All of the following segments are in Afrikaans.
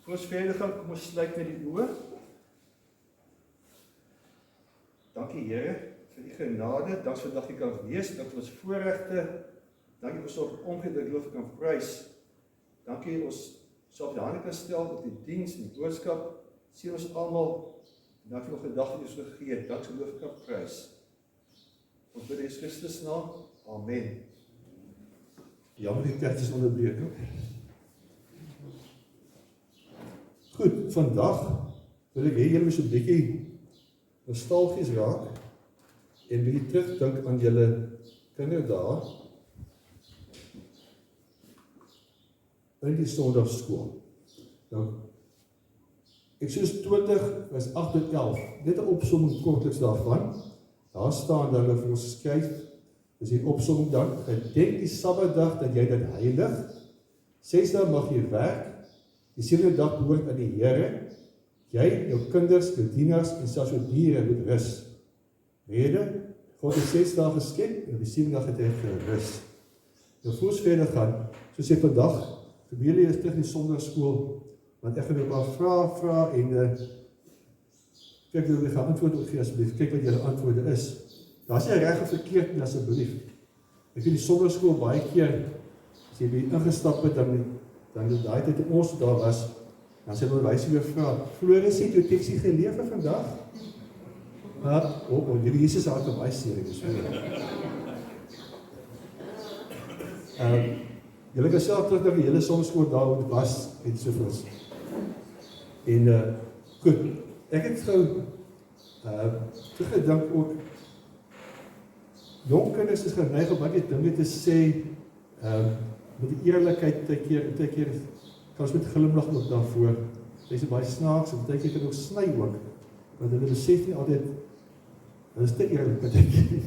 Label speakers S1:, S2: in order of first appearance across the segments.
S1: Kom ons verder gaan, kom ons sluit met die oë. Dankie Here vir die genade, dankie vir dat jy kan wees, dat ons voorregte, dankie vir ons omgee dat geloof kan prys. Dankie ons sal op die hande kan stel op die diens en die boodskap, sien ons almal, dankie vir gedagte jy ons gegee, dankie geloof kan prys. Ons bid in Jesus Christus naam, amen.
S2: Jammer die kerk is onderbreek. Goed, vandag wil ek hê julle moet so 'n bietjie nostalgies raak en bietjie terugdink aan julle kinderdae in die Sondagskool. Nou, Eksodus 20 vers 8 tot 11, net 'n opsomming kortliks daarvan. Daar staan dan vir ons geskryf, dis die opsomming dan, gedenk die Sabbatdag dat jy dit heilig, 6 dae mag jy werk, die 7de dag behoort aan die Here, jy, jou kinders, jou dienaars en selfs jou diere moet rus. Rede, God het 6 dae geskep en op die 7de dag het hy gerus. Nou voor ons verder gaan, soos ek vandag, vir julle is terug in die Sondagskool, want ek gaan nou maar vra en kyk dat jy gaan antwoord opgee asseblief, kyk wat julle antwoorde is. Daar is jy reg of verkeerd nie asseblief. Ek weet die Sondagskool baie keer, as jy by ingestap het, dan daai tyd toe ons daar was, dan sê my wysie weer vra, Floris het jou teksie gelewe vandag? Die Jesus het al baie seer is. Julle kan self terug dat die hele Sondagskool daar was, en sovoorts. En goed, ek het gou teruggedink ook, jong kinders is geneig om baie dinge te sê, met die eerlikheid, baie keer kan ons met glimlag ook daarvoor, dit is baie snaaks, en baie keer kan ook sny ook, want hulle besef nie altyd, hulle is te eerlik, baie keer,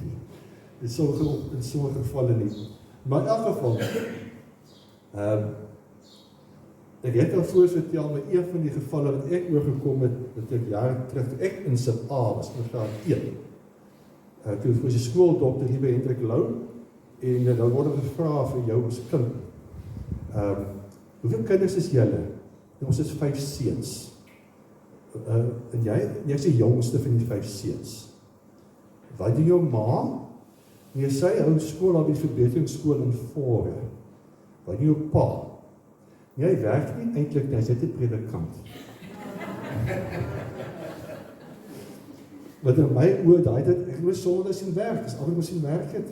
S2: in sommige gevalle nie. Maar in elk geval, ek het al voor vertel, met een van die gevalle wat ek oorgekom het, dat ek jare terug, toe ek in sub A was, in graad 1, toen was die skooldokter hier by Hendrik Lou, en dan word gevra vir jou as kind, hoeveel kinders is julle? En ons is 5 seuns. En jy is die jongste van die 5 seuns. Wat doen jou ma? Nee, sy hou skool op die verbeteringsskool in Vore. Wat doen jou pa? Nee, hy werk nie eintlik nie, hy is net 'n predikant. Wat in my oë daai tyd, ek moes Sondag sien werk, dis almal moes sien werk het.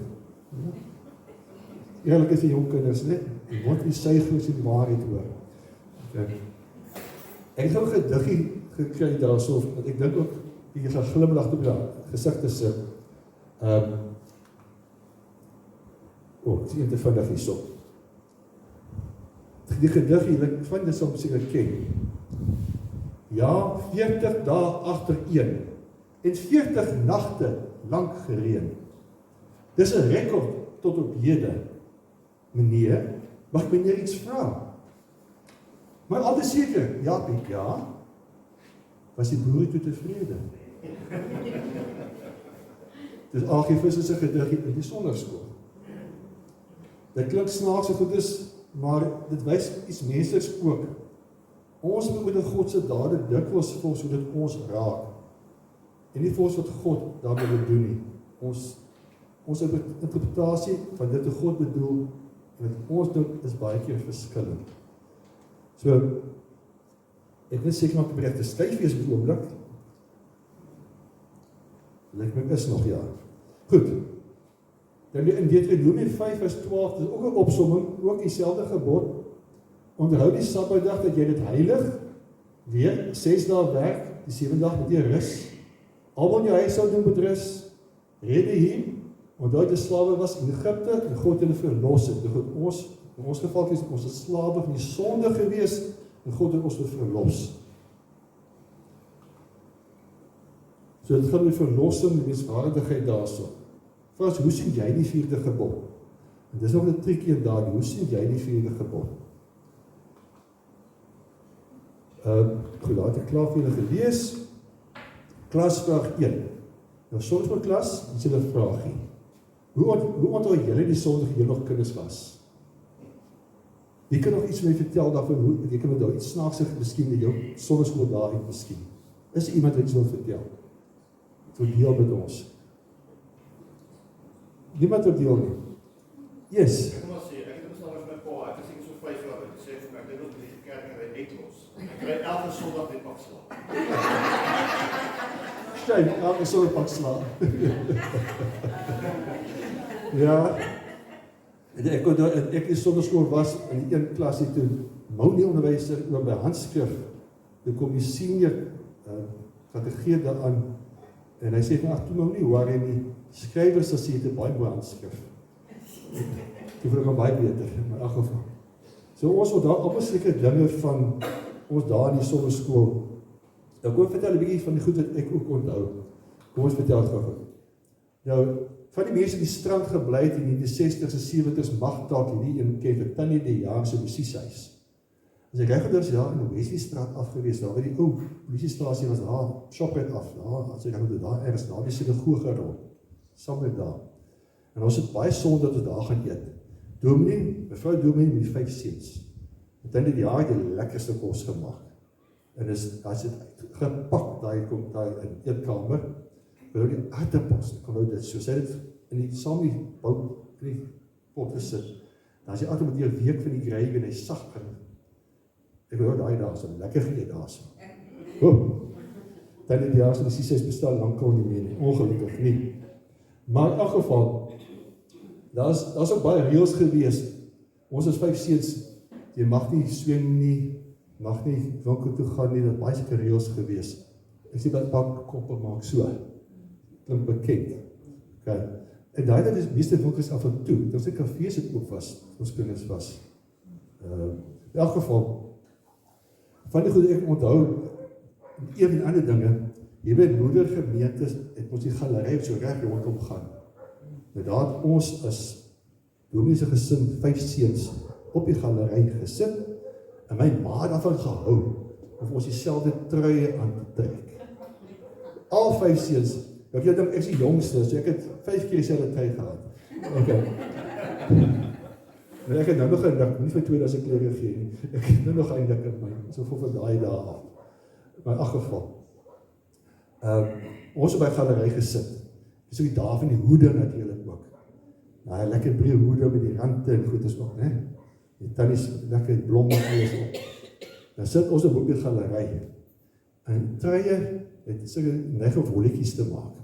S2: Eerlik is die jong kinders, net, die word die sygoes die waarheid hoor. Ek het ook 'n gediggie gekry daarso, want ek dink ook, jy gaan glimlag op jou gesig te sit. Ek sien te vinnig hierso. Die gediggie, ek vind dit soms seker ken. Ja, 40 dae agtereen, en 40 nagte lank gereën. Dis 'n rekord tot op hede. Meneer, mag meneer iets vra? Maar altyd seker, ja, Piet, ja. Was die boere toe tevrede? Dis Agifus is 'n gediggie in die Sondagskool. Dit klink snaaks goed is, maar dit wys iets mensliks ook. Ons moet met God se dade dikwels volgens hoe dit ons raak. En nie volgens wat God daarmee wil doen nie. Ons interpretasie van dit wat God bedoel en wat ons doen is baie keer verskillend. So, ek wil seker maak bereid te styf wees op die oomblik. Lyk my is nog ja. Goed. Dan in Deuteronomium 5 vers 12, dit is ook 'n opsomming, ook dieselfde gebod. Onthou die Sabbatdag dat jy dit heilig, weer 6 dae werk, die 7de dag moet jy rus. Al wat jy huishouding moet rus, rede hier, onthou die slawe was in Egipte en God het hulle verlos het. In ons geval is ons 'n slawe van die sonde gewees en God het ons verlos. So dit gaan oor verlossing en menswaardigheid daarso. Vras, hoe sien jy die 4de gebod? En dis nog 'n triekie in daardie, hoe sien jy die 4de gebod? Goed, laat ek klaar vir julle gelees. Klasvraag 1. Nou soms met klas, is julle vraagie. Hoe onthou julle die Sondag jy nog kinders was? Wie kan nog iets mee vertel daarvan, hoe, jy kan daar iets snaaks miskien in jou sonneskool daar uit miskien. Is iemand wat iets wil vertel? Het wil deel met ons. Niemand wil deel nie. Yes.
S3: Ek moet maar sê, ek het bestaan met my pa, ek is so 5 jaar oud, sê vir my, ek dink ons moet die kerk en hy uitlos. Ek kry elke Sondag net pak slaap.
S2: Kijk, elke Sondag pak slaap. Ja. En ek in sonderskool was in die een klas toe mou die onderwyser oor by handskrif. Toe kom die senior kategede aan en hy sê van ag toe mou nie hoor jy nie. Skrywers as jy dit baie mooi handskrif. Toe vir hom baie beter in my geval. So ons wil daar op 'n sekere dinge van ons daar in die sonderskool. Ek wil vertel 'n bietjie van die goed wat ek ook onthou. Kom ons vertel dit gou. Nou van die mense die strand gebly het in die 60s en 70s mag dalk hierdie een ken vir Tannie die jaar se musieshuis. As ek reg onthou is daar in die Wesleystraat afgewees, daar by die ou polisiestasie was daar, Shoprite af, daar, as ek reg onthou, daar ergens, daar die sinagoge rond, saam met daar. En ons het baie sonde dat ons daar gaan eet. Mevrou Dominee met die 5 seuns. En Tannie die jaar het die lekkerste kos gemaak. En as dit gepak, daai in eetkamer, wil die aardappels, ek onthou dit, so sy het in die saam die bout in die pot gesit, dan as die aardappel met die week van die gravy en hy sag gaan, ek onthou daai daar, so lekker geëet daar so. Dan die jaar so die C6 bestaan lankal nie meer nie, ongelukkig nie. Maar in elk geval, daar's ook baie reëls gewees. Ons is 5 seuns, jy mag nie swem nie, mag nie winkel toe gaan nie, dat baie seker reëls gewees. Ek sê dat pak koppe maak so. Klink bekend. Okay. En daai dat is meeste winkels af en toe. Dit was 'n kafees het ook was, ons kinders was. In elk geval, van die goed ek onthou, een en ander dinge, jy weet moedergemeentes, het ons die galery so reg rondom gaan. Maar daar het ons as Dominee se gesin, 5 seuns, op die galery gesit, en my ma daarvan gehou, of ons dieselfde truie aan te trek. Al 5 seuns, ek dink ek is die jongste, so ek het 5 keer dieselfde trui gehad. Okay. En ek het nou nog eindig, nie vir 2000 klere gee nie, ek het nou nog eindig in my, so vir daai dae af. Maar in elk geval, ons het by galery gesit, so die dae van die hoede natuurlijk ook, nou lekker breë hoede met die rande en goed is ook, ne? Die tannies lekker blomme alles op. Dan sit ons op die galery, en truie het sulke neige wolletjies te maak.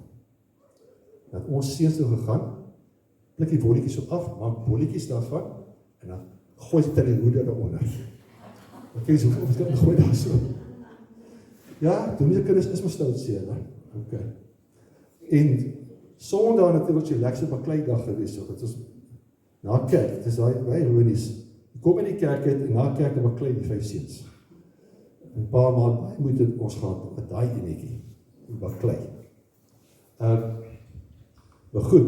S2: Dat ons seuns toe gegaan, plik die wolletjies op af, maak bolletjies daarvan, en dan gooi dit in die hoede daaronder. Ok, so of dit gooi daar so. Ja, toen die kinders is my stout seer, ok. En Sondag natuurlijk die lekse bakleidag gewees, so, dit is na kerk, dit is baie ironies. Ek kom in die kerk uit, en na kerk dan baklei die 5 seuns. Een paar maand baie moeite ons gehad met daai enetjie, die baklei. Maar goed,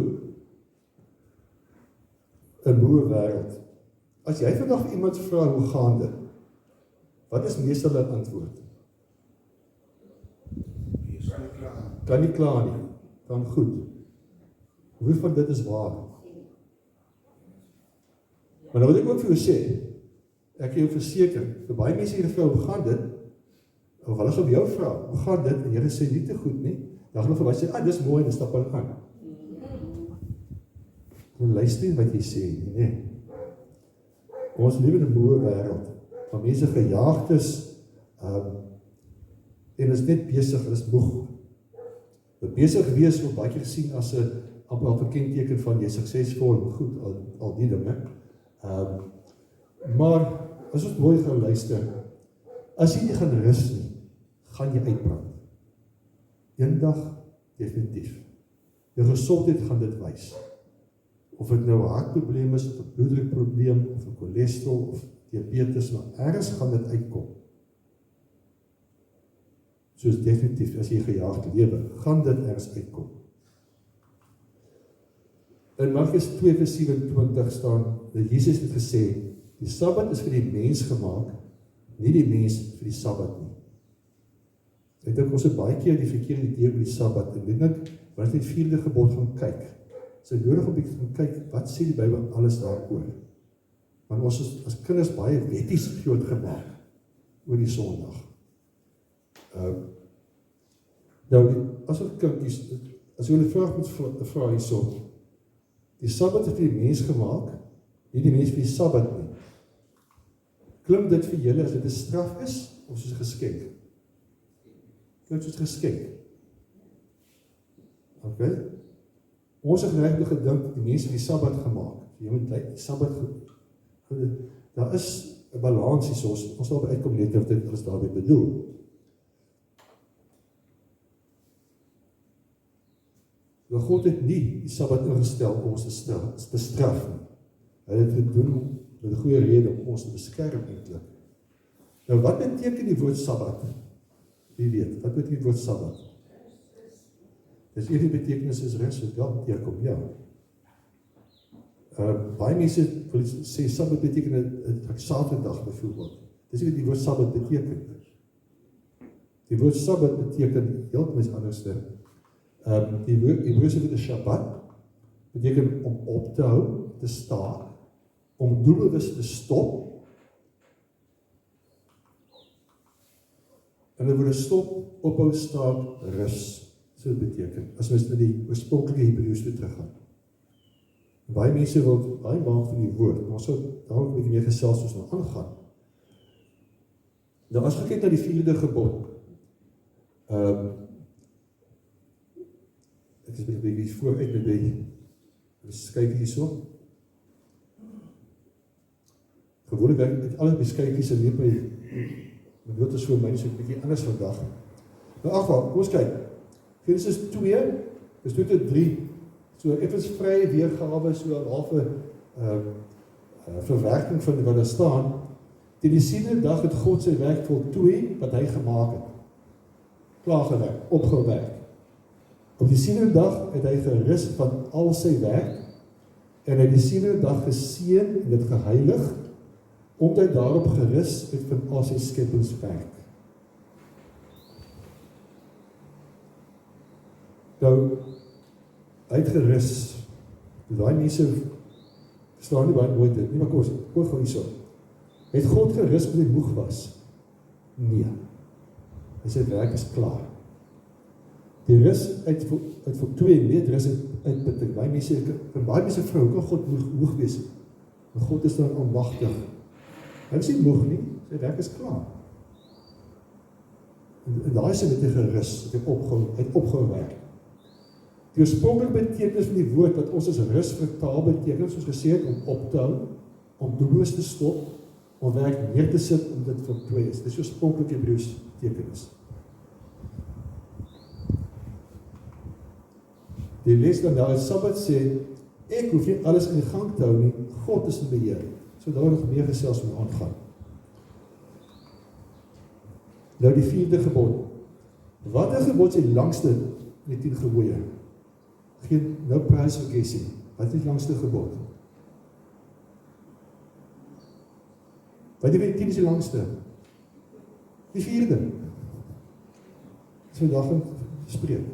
S2: in boerwêreld, as jy vandag iemand vra hoe gaan dit, wat is meestal hulle antwoord? Kan nie klaar nie, dan goed. Hoe van dit is waar? Maar nou wil ek ook vir jou sê, ek kan jou verseker, vir baie mense hier vrou, hoe gaan dit? Of hulle gaan vir jou vra, hoe gaan dit? En jy sê nie te goed nie, dan gaan hulle vir my sê, dis mooi, en stap hulle aan. En luister wat jy sê, nee. Ons lewe in 'n moeë wêreld, waar mense gejaagd is, en is net besig, hulle is moeg. Besig wees word baie keer gesien as 'n amper kenteken van jy suksesvol, goed, al die dinge. Maar as ons mooi gaan luister, as jy nie gaan rus nie, gaan jy uitbrand. Eendag definitief. Jou gesondheid gaan dit wys. Of dit nou 'n hartprobleem is, of 'n bloeddrukprobleem, of 'n cholesterol, of diabetes, maar ergens gaan dit uitkom. Soos definitief, as jy gejaagd lewe, gaan dit ergens uitkom. In Markus 2:27 staan, dat Jesus het gesê, die Sabbat is vir die mens gemaak, nie die mens vir die Sabbat nie. Ek dink ons het baie keer die verkeerde idee oor die Sabbat, en ek wat die 4de gebod gaan kyk. Is dit nodig om te gaan kyk, wat sê die Bybel alles daaroor? Want ons is as kinders baie wetties groot gemaak oor die Sondag. Nou, as ons kinkies, as jy 'n vraag moet vra hierso, die Sabbat het vir die mens gemaak, nie die mens vir die Sabbat nie. Klink dit vir julle as dit 'n straf is, of soos 'n geskenk? Klink soos 'n geskenk. Okay? Ons het regtig gedink, die mens het die Sabbat gemaak. Jy moet die Sabbat, daar is 'n balans hier, ons sal uitkom net of dit is daarmee bedoel. Maar God het nie die Sabbat ingestel om ons te straf nie. Hy het dit gedoen met 'n goeie rede om ons te beskerm eintlik. Nou wat beteken die woord Sabbat? Wie weet, wat beteken die woord Sabbat? Dis eerder betekenis is rus, so ja, teekom, ja. Baie mense wil sê Sabbat beteken 'n Saterdag byvoorbeeld. Dis nie wat die woord Sabbat beteken. Die woord Sabbat beteken heeltemal iets anders. Die Hebreëse woord Shabbat beteken om op te hou, te staan, om doelbewus te stop. En dan word stop, ophou, staan, rus. So beteken, as mens na die oorspronklike Hebreëus toe teruggaan. Baie mense wil baie maak van die woord, maar ons sal daarom 'n bietjie meer gesels soos nou aangaan. Nou as jy kyk na die 4de gebod, ek is 'n bietjie vooruit met die beskyk hierso. Gewoonlik het alle beskykies en weet my woord is vir my so 'n bietjie anders vandag. Nou afval, kom ons kyk. Genesis 2, is tot 3, so effens vrye weergawe, so 'n halfe verwerking van wat daar staan. Teen die 7de dag het God sy werk voltooi wat hy gemaak het. Klaargewerk, opgewerk. Op die 7de dag het hy gerus van al sy werk, en hy die 7de dag geseën en dit geheilig, omdat hy daarop gerus het van al sy skepingswerk. Nou, hy het gerus, daai mense verstaan nie baie nooit dit nie, maar kom gou hierso. Het God gerus omdat hy moeg was? Nee. Hy sê werk is klaar. Die rus uit voltooi, nie rus uitputting. Baie mense vrou, hoe kan God moeg wees? Maar God is dan almagtig. Hy is nie moeg nie, sy werk is klaar. En daar is hy met die gerus, het opgehou werk. Die oorspronklike betekenis van die woord wat ons as rus vertaal beteken, soos gesê het, om op te hou, om doelloos te stop, om werk neer te sit, om dit voltooi is. Dit is oorspronklike Hebreëse betekenis. Die lees dan nou, Sabbat sê, ek hoef nie alles in die gang te hou nie, God is in beheer. So daar nog meer gesels mee aangaan. Nou die 4de gebod. Watter gebod is die langste in die 10 gebooie? Geen nou prys vir Kessie. Wat is die langste gebod? Wat die 10 is die langste? Die 4de. Dis vandag in spreek.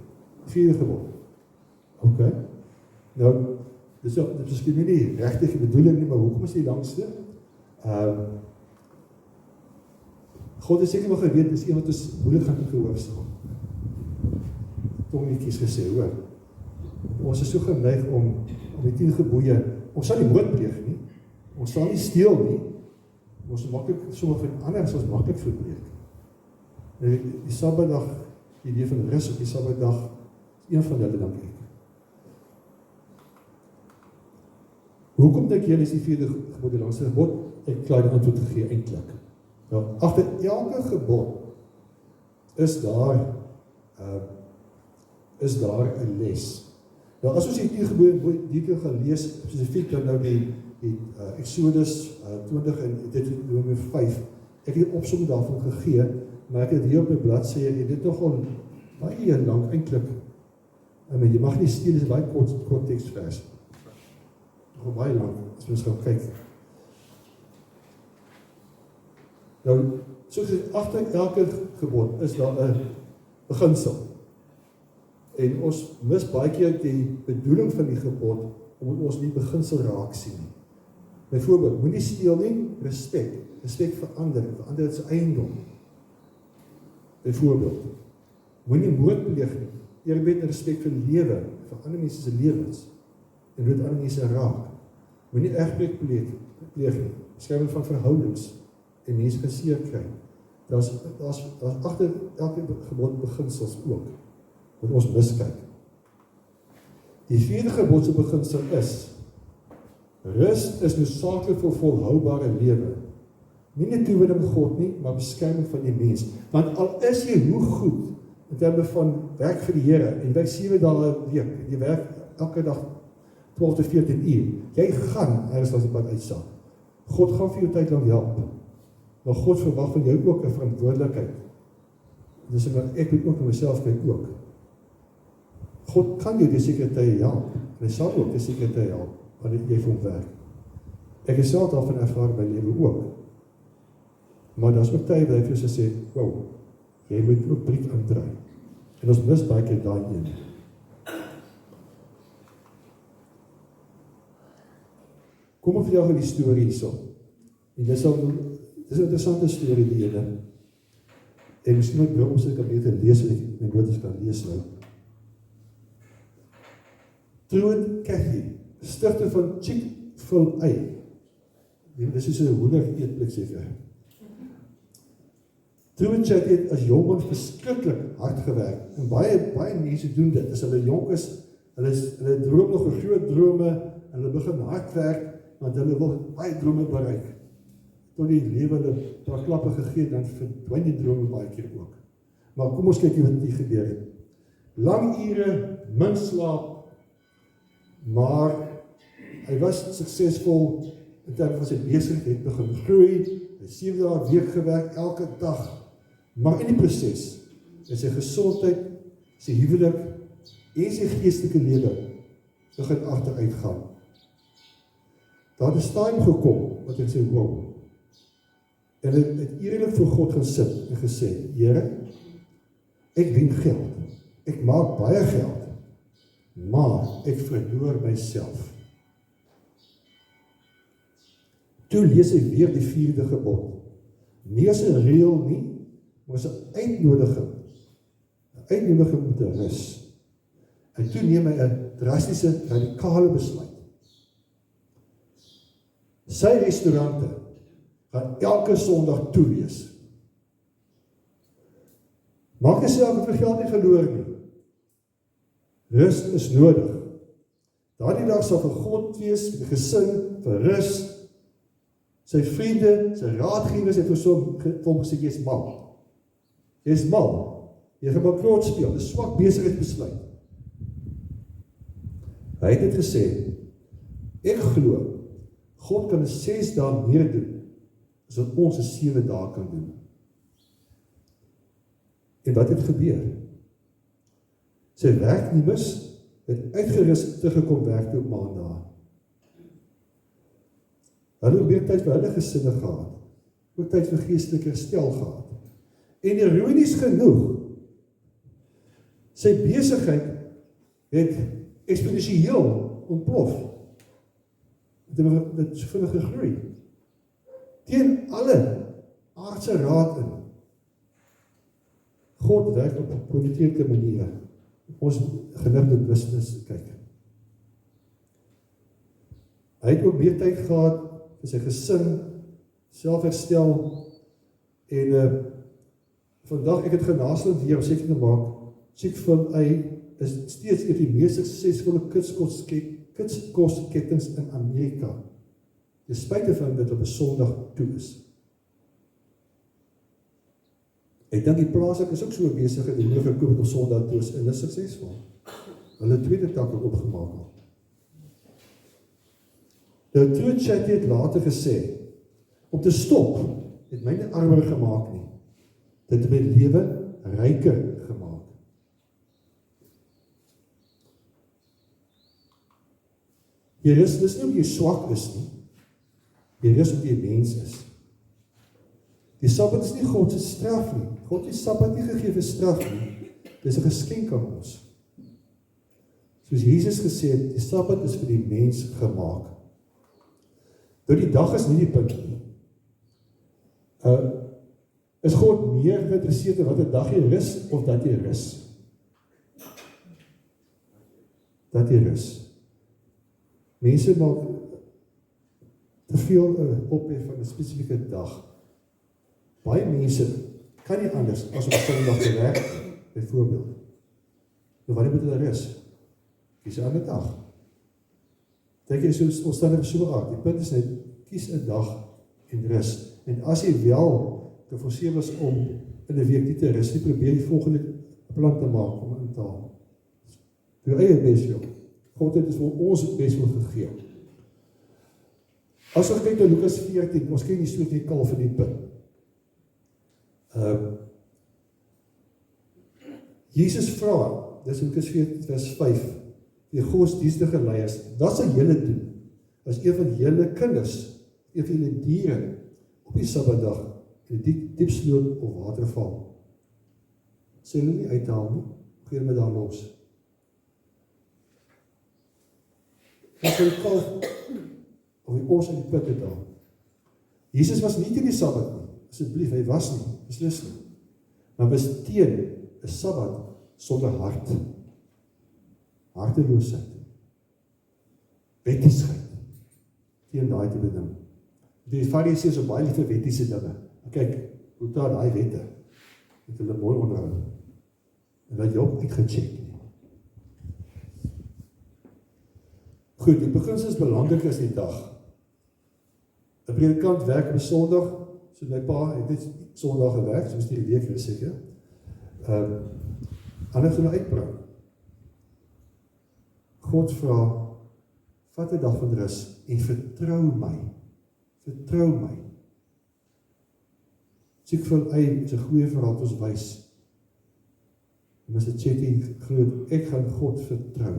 S2: Die 4de gebod. Ok. Nou, dis miskien nie regtig die bedoeling nie, maar hoekom is die langste? God het seker wel geweet, dis een wat ons moeilik gaan gehoorsam. Tongetjies gesê, hoor. Ons is so geneig om die 10 gebooie, ons sal nie moord pleeg nie, ons sal nie steel nie, ons maklik, sommige van ander is ons maklik verbreek. Die Sabbatdag, die idee van rus op die Sabbatdag, is een van hulle, dank ek. Hoekom dink jy is die 4de gebod die langste gebod? Ek klaar die antwoord gegee eintlik. Nou, agter elke gebod is daar 'n les. Nou as ons die 10 gebode dieper gaan lees, spesifiek dan nou die Exodus 20 en Deuteronomium 5, ek het 'n opsomming daarvan gegee, maar ek het hier op my bladsy en dit nogal baie lank eintlik. Jy mag nie steel, is baie kort teksvers. Nog baie lank, as ons gaan kyk. Nou, soos agter elke gebod is daar 'n beginsel. En ons mis baie keer die bedoeling van die gebod, omdat ons nie beginsel raak sien nie. Byvoorbeeld, moenie steel nie, respek vir ander het sy eiendom. Byvoorbeeld, moenie moord pleeg nie, eerbied en respek vir lewe, vir ander mense se lewens, en doet ander mense raak. Moenie egbreek pleeg nie, beskerming van verhoudings, en mense geseer kry. Daar's agter elke gebod beginsels ook, wat ons miskyk. Die 4de gebod se beginsel is, rus is noodsaaklik vir volhoubare lewe. Nie net toewyding God nie, maar beskerming van die mens. Want al is jy hoe goed, in terme van werk vir die Here, en jy werk 7 dae 'n week, en jy werk elke dag 12 tot 14 uur, jy gaan ergens as die pad uitsak. God gaan vir jou tyd lang help, maar God verwag van jou ook 'n verantwoordelikheid. Dus ek moet ook na myself kyk ook. God kan jou die sekere tye help, en hy sal ook die sekere tye help, wanneer jy vir hom werk. Ek is self daarvan ervaar by lewe ook. Maar daar's ook tye waar hy vir jou sê, wow, jy moet ook briek aandraai. En ons mis baie keer daai een. Kom ek vertel die storie hierso. En dis 'n interessante storie die ene. En miskien moet ek ons kan beter lees en ek my notas kan lees nou. Truett Cathy, stigter van Chick-fil-A. Dis is 'n hoender eetplek seker. Truett het as jongman verskriklik hard gewerk. En baie mense doen dit. As hulle jonk is, hulle droom nog 'n groot drome, en hulle begin hard werk, want hulle wil baie drome bereik. Tot die lewe hulle paar klappe gegee, dan verdwyn die drome baie keer ook. Maar kom ons kyk wat hier gebeur het. Lang ure, min slaap, maar hy was suksesvol in terme van sy besigheid, begin groei, hy 7 dae 'n week gewerk, elke dag. Maar in die proses is sy gesondheid, sy huwelik en sy geestelike lewe begin agteruit gaan. Daar het 'n stadium gekom wat hy sê, wow. En hy het eerlik voor God gaan sit en gesê, Here, ek dien geld, ek maak baie geld, maar ek verloor myself. Toe lees hy weer die 4de gebod. Nie as 'n reël nie, maar as 'n uitnodiging. 'n Uitnodiging om te rus. En toe neem hy 'n drastiese, radikale besluit. Sy restaurante gaan elke Sondag toe wees. Maak jouself vir geld nie verloor nie. Rus is nodig. Daardie dag sal vir God wees, vir die gesin, vir rus. Sy vriende, sy raadgewers het vir hom gesê, jy is mal. Jy is mal. Jy gaan bankrot speel, 'n swak besigheidsbesluit. Hy het dit gesê, ek glo, God kan 6 dae meer doen, as wat ons 7 dae kan doen. En wat het gebeur? Sy werknemers het uitgerus teruggekom werk toe op Maandag. Hulle het weer tyd vir hulle gesinne gehad, ook tyd vir geestelike herstel gehad. En ironies genoeg, sy besigheid het eksponensieel ontplof. Dit so vinnig gegroei. Teen alle aardse raad in. God werk op 'n politieke manier. Ons gelernde business kyk. Hy het ook meer tyd gehad vir sy gesin, selfherstel en vandag ek het genaarsland hier om seker te maak, Chick-fil-A is steeds een van die mees suksesvolle kitskosketens in Amerika. Ten spyte van dit op 'n Sondag toe is. Ek dink die plaaslik is ook so besig en die meer verkoop het op Sondag toe is en is suksesvol. Hulle tweede tak het opgemaak. Nou Truett het later gesê, om te stop, het my nie armer gemaak nie. Dit het my lewe ryker gemaak. Jy rus dis nie omdat jy swak is nie. Jy rus omdat jy mens is. Die Sabbat is nie God se straf nie. God het die Sabbat nie gegee vir straf nie. Dis 'n geskenk aan ons. Soos Jesus gesê het, die Sabbat is vir die mens gemaak. Nou die dag is nie die punt nie. Is God meer geïnteresseerd in wat 'n dag jy rus, of dat jy rus? Dat jy rus. Mense maak te veel ophef van 'n spesifieke dag. Baie mense kan nie anders as om Sondag te werk, byvoorbeeld. Nou wanneer moet hulle rus? Kies 'n ander dag. Dink jy ons staan op so aard. Die punt is net, kies 'n dag en rus. En as jy wel geforseer was om in 'n week nie te rus nie, probeer die volgende plan te maak om in te haal. Doe eie bes jou. God het vir ons bes wil gegee. As ons kyk na Lukas 14, ons kyk die storie van die kalf in die put. Jesus vra, dis in Lukas 14 vers 5, die godsdienstige leiers, wat sal julle doen, as een van julle kinders, een van julle diere, op die Sabbatdag, in die diep sloot of waterval, sê hulle nie uithaal nie, gee hulle daar los. Ons sal die kalf, of die os in die put uithaal. Jesus was nie in die Sabbat nie, asseblief, hy was nie, beslis nie. Maar was teen 'n Sabbat sonder hart, harteloosheid, wettiesheid, teen daai te beding. Die Fariseërs is baie lief vir wettiese dinge. Kyk, hoe daar daai wette, het hulle mooi onderhou, en dat jy ook uitgecheck nie. Goed, die beginsel is belangrik as die dag. 'n predikant werk op 'n Sondag, so my pa het net Sondag gewerk, soos die week is seker. Anders gaan uitbring. God vra, vat 'n dag van rus en vertrou my. Vertrou my. Chick-fil-A is 'n goeie verhaal wat ons wys. Mr. Chetty glo, ek gaan God vertrou.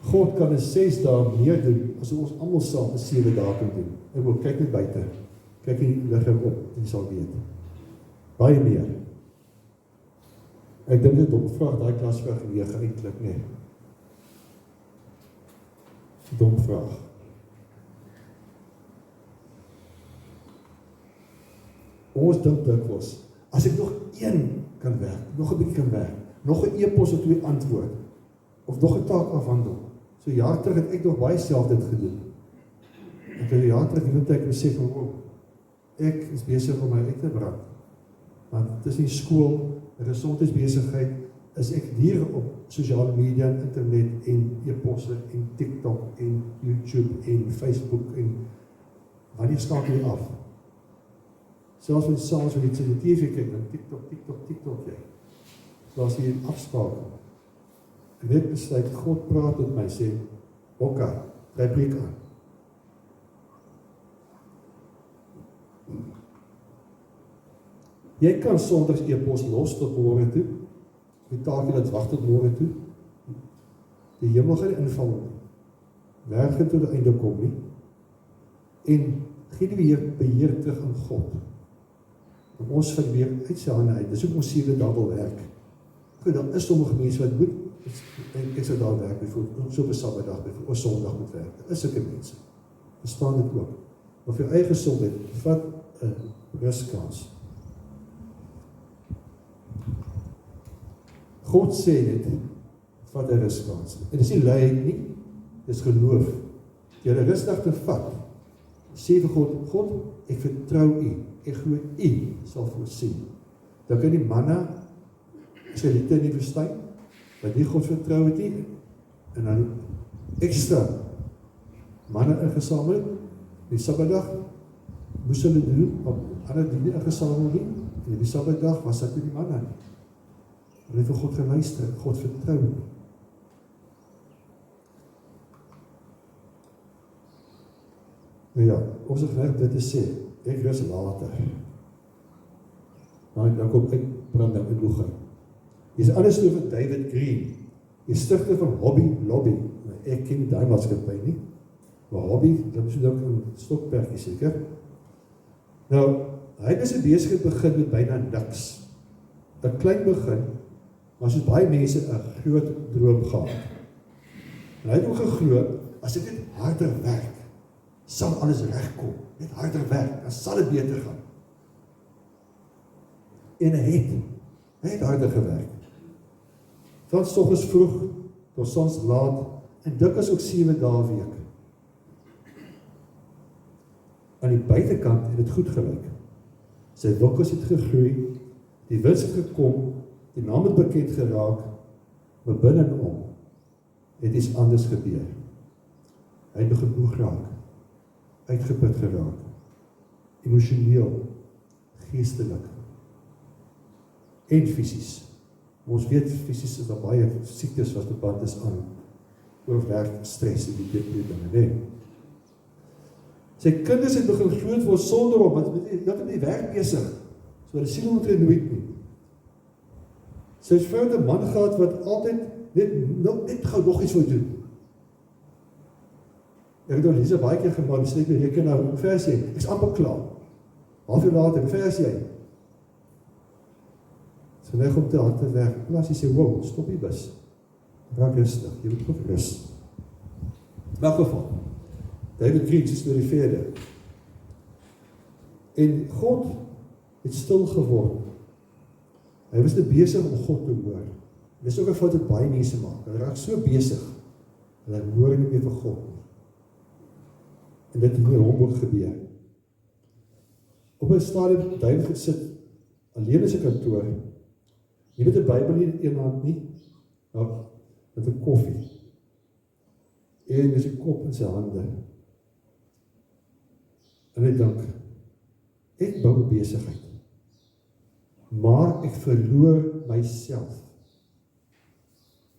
S2: God kan in 6 dae meer doen, as ons almal saam in 7 dae kan doen. Ek wil kyk net buite, kyk die liggaam op, en jy sal weet. Baie meer. Ek dink dit vraag daai klas weer eintlik nie. Dom vraag. Ons dink dikwels, as ek nog een kan werk, nog 'n bietjie kan werk, nog 'n e-pos of 2 antwoord, of nog 'n taak afhandel. So jaar terug het ek nog baie self dit gedoen. Ek het 'n jaar terug iemand ek besef van, ek is besig om my uit te brand. Want tussen skool, gesondheidsbesigheid, is ek hier op sosiale media, internet en e-posse en TikTok en YouTube en Facebook en wanneer skakel jy af? Selfs met saans met die TV kyk, dan TikTok jy. So as jy afskakel. En ek besluit, God praat met my, sê, oké, jy preek aan. Jy kan Sondags e-pos los tot môre toe, die taak laat wag tot môre toe. Die hemel gaan inval nie. Werk tot die einde kom nie. En gee die beheer terug aan God. Om ons van weer uit sy hande uit. Dis ook ons 7 dae wil werk. Goed, dan is sommige mense wat moet, ek sou daar werk, bijvoorbeeld, so op 'n Sabbatdag, bijvoorbeeld, of Sondag moet werk. Daar is sulke mense. Verstaan dit ook. Maar vir jou eie gesondheid, vat 'n ruskans. God sê dit, vat 'n ruskans. En dis nie luiheid nie, dis geloof. Jy 'n rusdag te vat, sê vir God, God, ek vertrou U, ek glo U sal voorsien. Dan kan die manna, as jy dit nie verstaan, wat nie God vertrou het nie, en dan ekstra manne ingesamel, die Sabbatdag, moes hulle doen, op ander die nie ingesamel nie, en die Sabbatdag was dat die manne nie. Hulle het vir God geluister, God vertrou nie. Nou ja, ons het gewerk dit te sê, ek rus later. Dan kom ek brand nou in Loegie. Hier is alles stoor van David Green, die stigter van Hobby Lobby. Ek ken die maatskappy nie, maar Hobby, dat is ook een stokperkie seker. Nou, hy is 'n besigheid begin met byna niks. 'n klein begin, maar soos baie mense 'n groot droom gehad. En hy het ook geglo, as ek net harder werk, sal alles regkom. Net harder werk, dan sal dit beter gaan. En hy het harder gewerk. Van soggens vroeg, tot soms laat, en dikwels ook 7 dae 'n week. Aan die buitekant het dit goed gelyk. Sy winkels het gegroei, die wins het gekom, die naam het bekend geraak, maar binnenom het iets anders gebeur. Hy het begin moeg raak, uitgeput geraak, emosioneel, geestelik en fisies. Ons weet fisies is daar baie siektes wat verband is aan oorwerk, stres en die dinge, nee. Sy kinders het begin groot word sonder hom, want hy het op die werk besig, so hy sien hom nooit nie. Sy het vrou 'n man gehad wat altyd net gou nog iets wil doen. Ek het al Lisa baie keer gemaak, sê ek reken nou, hoe ver is jy? Ek is amper klaar. Half uur later, hoe ver is jy? Sy leg op te hard te werk, plaas hy sê, wow, stop die bus. Raak rustig, jy moet goed rus. In elk geval, David Green se storie verder. En God het stil geword. Hy was net besig om God te hoor. Dis ook 'n fout wat baie mense maak. Hulle raak so besig, hulle hoor nie meer vir God nie. En dit het met hom ook gebeur. Op 'n stadium het David gesit, alleen in sy kantoor, nie met 'n Bybel in een hand nie, maar met 'n koffie. En met sy kop in sy hande. En hy dink, ek bou 'n besigheid, maar ek verloor myself.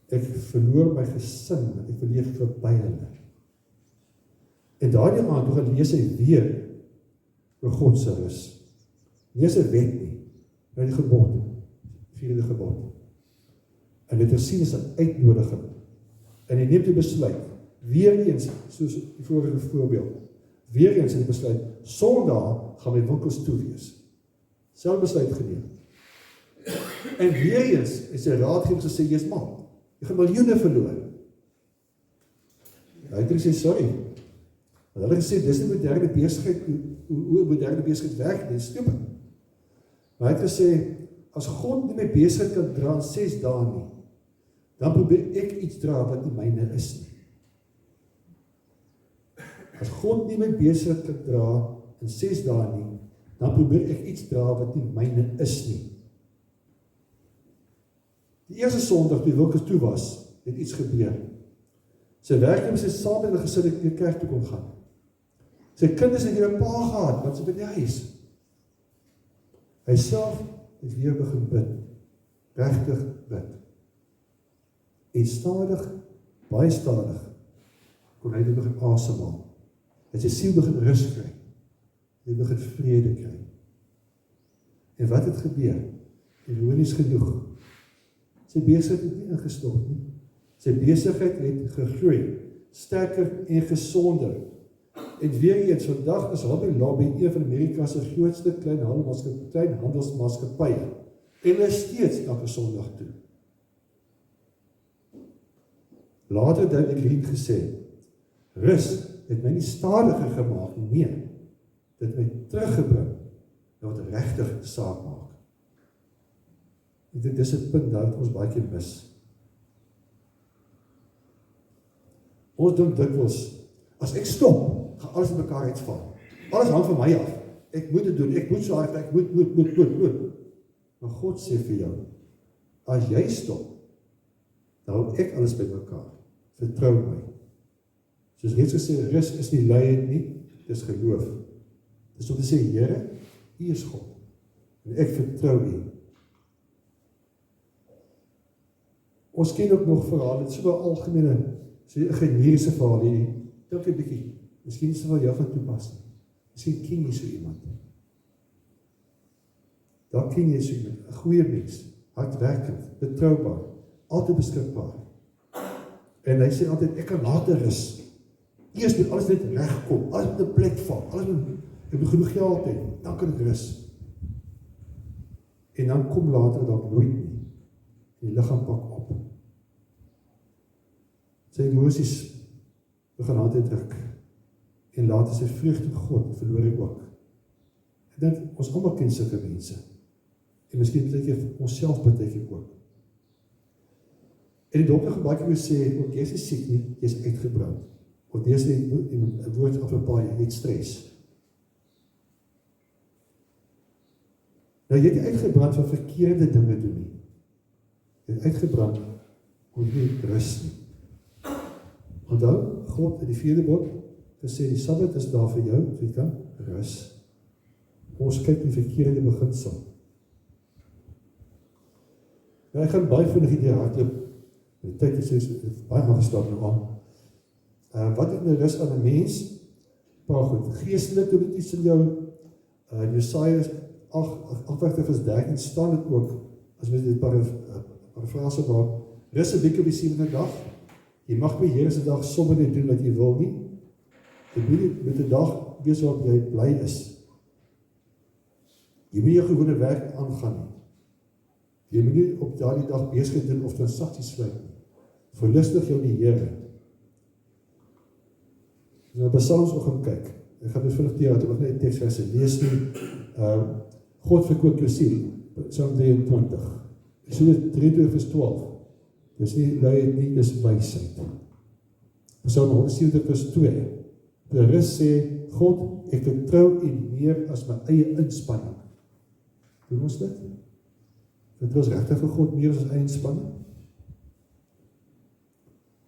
S2: Ek verloor my gesin, ek verleef verby hulle. En daardie aand, toe gaan lees hy weer oor God se rus. Nie as 'n wet nie, maar die gebod, 4de gebod. En dit is sien as 'n uitnodiging. En hy neem die besluit, weer eens, soos die vorige voorbeeld, weer eens in die besluit, Sondag gaan my winkels toe wees. Self besluit geneem. En weer eens is sy raadgewer gesê, jy's man, jy gaan miljoene verloor. Hy het gesê, sorry. Want hulle gesê, dis nie moderne besigheid, hoe moderne besigheid werk, dit is stupid. Maar hy het gesê, as God nie my besigheid kan dra in 6 dae nie, dan probeer ek iets dra wat nie myne is nie. As God nie my besigheid kan dra in 6 dae nie, dan probeer ek iets dra wat nie myne is nie. Die eerste Sondag, toe winkels toe was, het iets gebeur. Sy werknemers het saam met hulle gesin in die kerk toe kom gaan. Sy kinders het hier 'n pa gehad, wat sy by die huis. Hy self het weer begin bid, regtig bid. En stadig, baie stadig, kon hy dit begin asemhaal. En sy siel begin rus kry. Hy begin vrede kry. En wat het gebeur? Ironies genoeg. Sy besigheid het nie ingestort nie. Sy besigheid het gegroei, sterker en gesonder. En weer eens, vandag is Hobby Lobby een van Amerika se grootste kleinhandelsmaatskappye. En hy steeds elke Sondag toe. Later het David Green gesê, rus het my nie stadiger gemaak nie, nee, dit het my teruggebring na wat regtig saak maak. En dit is 'n punt wat ons baie keer mis. Ons dink dikwels, as ek stop, gaan alles in mekaar uitval. Alles hang van my af. Ek moet dit doen, ek moet so hard, ek moet. Maar God sê vir jou, as jy stop, dan hou ek alles by mekaar. Vertrou my. Soos reeds gesê, rus is nie lei nie, dis geloof. Dis om te sê, Here, U is God. En ek vertrou U. Ons ken ook nog verhaal, dit is so 'n algemene, so 'n generiese verhaal hier. Dink 'n bietjie. Miskien is dit wel jou van toepassing. Miskien ken jy so iemand. Dan ken jy so iemand, 'n goeie mens, hardwerkend, betroubaar, altyd beskikbaar. En hy sê altyd, ek kan later rus. Eers moet alles net regkom, alles moet 'n plek val, ek moet genoeg geld hê, dan kan ek rus. En dan kom later dalk nooit nie. en die liggaam pak op. Sy emosies begin aan te druk, en later sy vreugde tot God verloor hy ook. Ek dink, ons almal ken sulke mense, en miskien baie keer onsself baie keer ook. En die dokter gaan baie keer sê, ook jy is nie siek nie, jy is uitgebrand. Of jy is nie, 'n woord af 'n paar, jy het stres. Nou, jy het uitgebrand van verkeerde dinge doen nie. Jy het uitgebrand, om jy rus nie. Onthou, God in die 4de bod, gesê, die Sabbat is daar vir jou, so jy kan rus. Ons kyk die verkeerde beginsel. Nou, ek gaan baie vinnig hierdie hardloop, die tyd is baie aangestap nou aan. Wat het nou rus aan 'n mens? Maar goed, geestelik doen dit iets in jou. Jesaja 8 vers 13 staan dit ook, as mens dit parafrase maak, rus 'n week op die 7de dag. Jy mag by Here se dag sommer nie doen wat jy wil nie. Jy moet met 'n dag wees waarop jy bly is. Jy moet jou gewone werk aangaan nie. Jy moet nie op daardie dag besig doen of transaksies sluit nie. Verlustig jou die Here. As ons by Psalms ook gaan kyk, ek gaan dit vinnig deur, ek net die teksverse lees nie. God verkoop jou siel, Psalm 23. Eksodus 23 vers 12. Dis nie luiheid nie, dis wysheid. Psalm 170 vers 2. Die rus sê, God, ek vertrou U meer as my eie inspanning. Doen ons dit? Dit was regtig vir God meer as ons eie inspanning?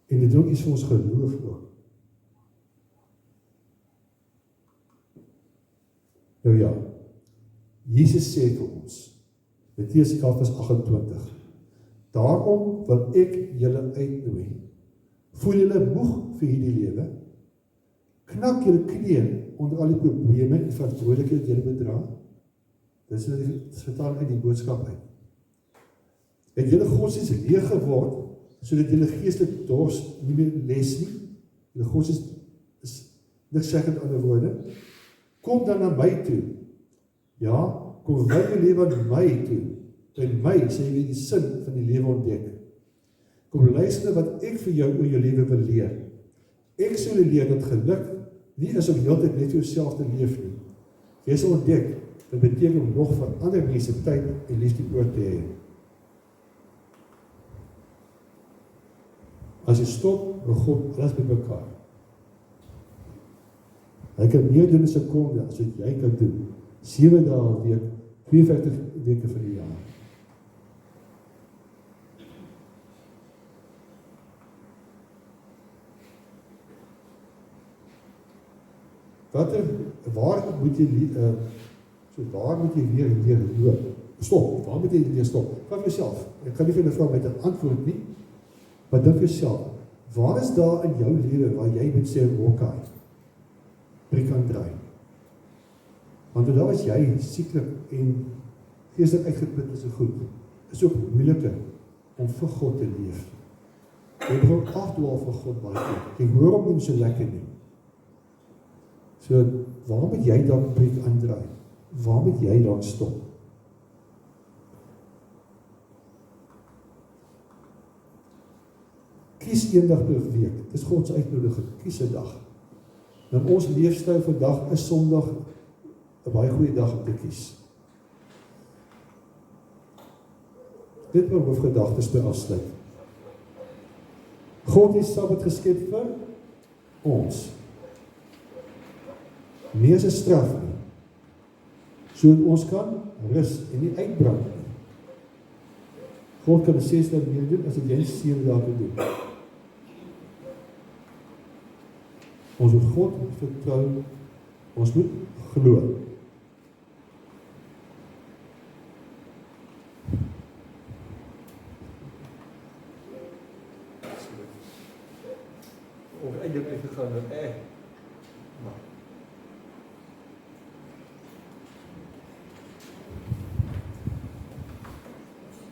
S2: En dit doen iets vir ons geloof ook. Nou ja, Jesus sê vir ons, Matteus 11 vers 28, daarom wil ek julle uitnooi, voel julle moeg vir hierdie lewe, knak julle knieë onder al die probleme en verantwoordelikheid wat julle bedra, dit is vertaal uit die boodskap uit. Het julle godsdienst leeg geword, sodat julle geestelike dors nie meer les nie, julle godsdienst is niks seggend ander woorde, kom dan na my toe, ja, kom wy jou lewe aan my toe, by my sê jy die sin van die lewe ontdek. Kom luister wat ek vir jou oor jou lewe wil leer. Ek sal jou leer dat geluk nie is om heeltyd net vir jouself te leef nie. Jy sal ontdek, dit beteken om nog van ander mense tyd en liefde oor te hê. As jy stop, wil God alles met mekaar. Hy kan meer doen in 'n sekonde as wat jy kan doen. 7 dae 'n week, 42 weke vir die jaar. Waar moet jy waar moet jy weer loop? Stop, waar moet jy weer stop? Vraag jouself, ek kan nie vir 'n vrou met 'n antwoord nie, maar dink jouself, waar is daar in jou lewe waar jy moet sê, okay, breek aan draai? Want daar was jy sieklik en geestelik uitgeput is so goed, is ook moeiliker om vir God te leef. Jy begin afdwaal vir God baie keer, jy hoor hom nie so lekker nie. So, waar moet jy dan breek aandraai? Waar moet jy dan stop? Kies een dag per week, dit is God se uitnodiging, kies 'n dag. Dan ons leefstyl vandag is Sondag 'n baie goeie dag om te kies. Dit my hoofgedagtes by afsluit. God het Sabbat geskep vir ons. Nie as 'n straf nie, sodat ons kan rus en nie uitbrand nie. God kan 'n 6 dae meer doen as wat jy 7 dae kan doen. Ons moet God vertrou, ons moet glo.
S1: Of eintlik het gegaan met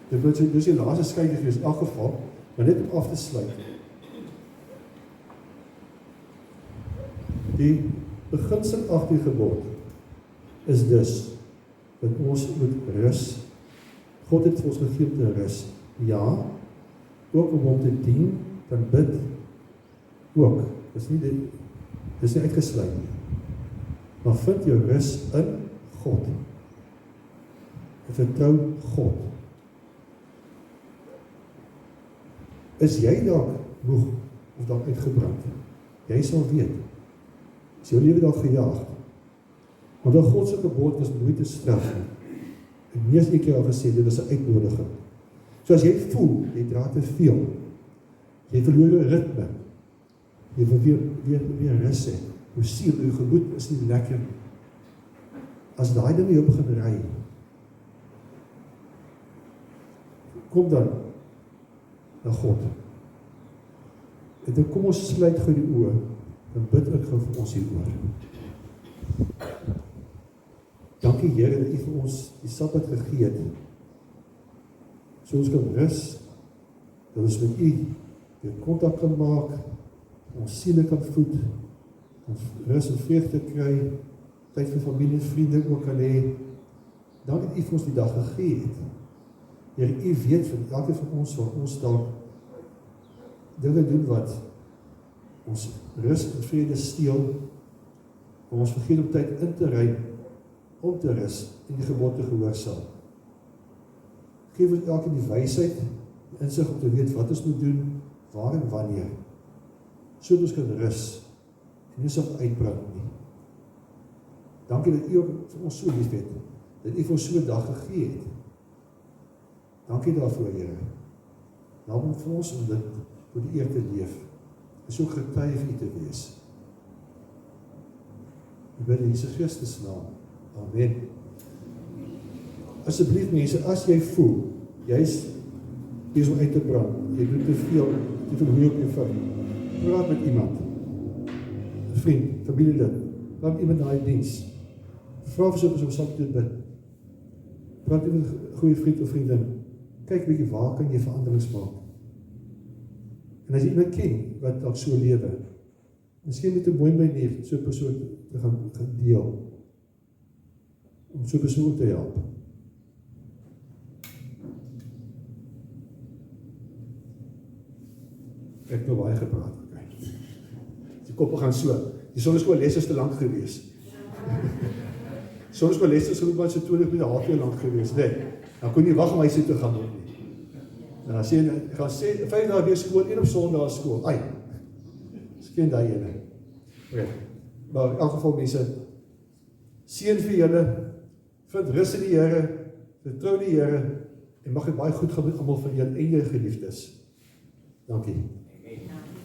S2: Dit wil sê, dis die laaste skykie gewees in elk geval, maar net om af te sluit. Die beginsel agter die gebod is dus dat ons moet rus. God het vir ons gegee om te rus. Ja, ook om hom te dien, dan bid ook. Dis nie uitgesluit nie. Maar vind jou rus in God. En vertrou God. Is jy dalk moeg of dalk uitgebrand? Jy sal weet. Is jou lewe dalk gejaag? Want God se gebod was nooit 'n straf nie. En mees ek jou al gesê, dit was 'n uitnodiging. So as jy voel, jy dra te veel, jy verloor jou ritme, jy wil weer rus hê, jou siel, jou gemoed is nie lekker. As daai dinge jou begin ry, kom dan na God. En dan kom ons sluit gou die oë, en bid ek gou vir ons hieroor. Dankie Here dat U vir ons die Sabbat gegee het. So ons kan rus, dat ons met U weer kontak kan maak, ons siele kan voed, ons rus en vreugde kry, tyd vir familie en vriende ook kan hê. Dankie dat U vir ons die dag gegee het. Here, U weet van elke van ons waar ons dalk dinge doen wat ons rus en vrede steel, waar ons vergeet om tyd in te ruim, om te rus en die gebod te gehoorsaam. Geef ons elke die wysheid, die insig om te weet wat ons moet doen, waar en wanneer, sodat ons kan rus en nie sal uitbrand nie. Dankie dat U ook vir ons so lief het, dat U vir ons so 'n dag gegee het. Dankie daarvoor, Here. Help ons vir ons om dit voor die eer te leef, en so getuie vir U te wees. Ek bid in Jesus Christus naam. Amen. Asseblief mense, as jy voel, jy is besig om uit te brand, jy doen te veel hoe op jou familie, praat met iemand, 'n vriend, familielid, praat met iemand na die diens, vra vir so 'n persoon saam te bid, praat met 'n goeie vriend of vriendin, kyk bietjie waar kan jy veranderings maak. En as jy iemand ken wat dalk so lewe, miskien moet 'n mooi manier so 'n persoon te gaan deel, om so 'n persoon te help. Ek het nou baie gepraat, okay. Die koppe gaan so, die sonneskoolles is te lank gewees. Sonneskoolles is maar so 20 minute, half uur lank gewees, nee. Dan kon nie wag om huis toe te gaan ook nie. En dan sê, ek gaan sê, 5 dae weer skool, en op Sondag skool, ai, skien daai ene. Okay. Maar in elk geval mense, seën vir julle, vind rus in die Here, vertrou die Here, en mag dit baie goed gaan met almal van julle en julle geliefdes. Dankie.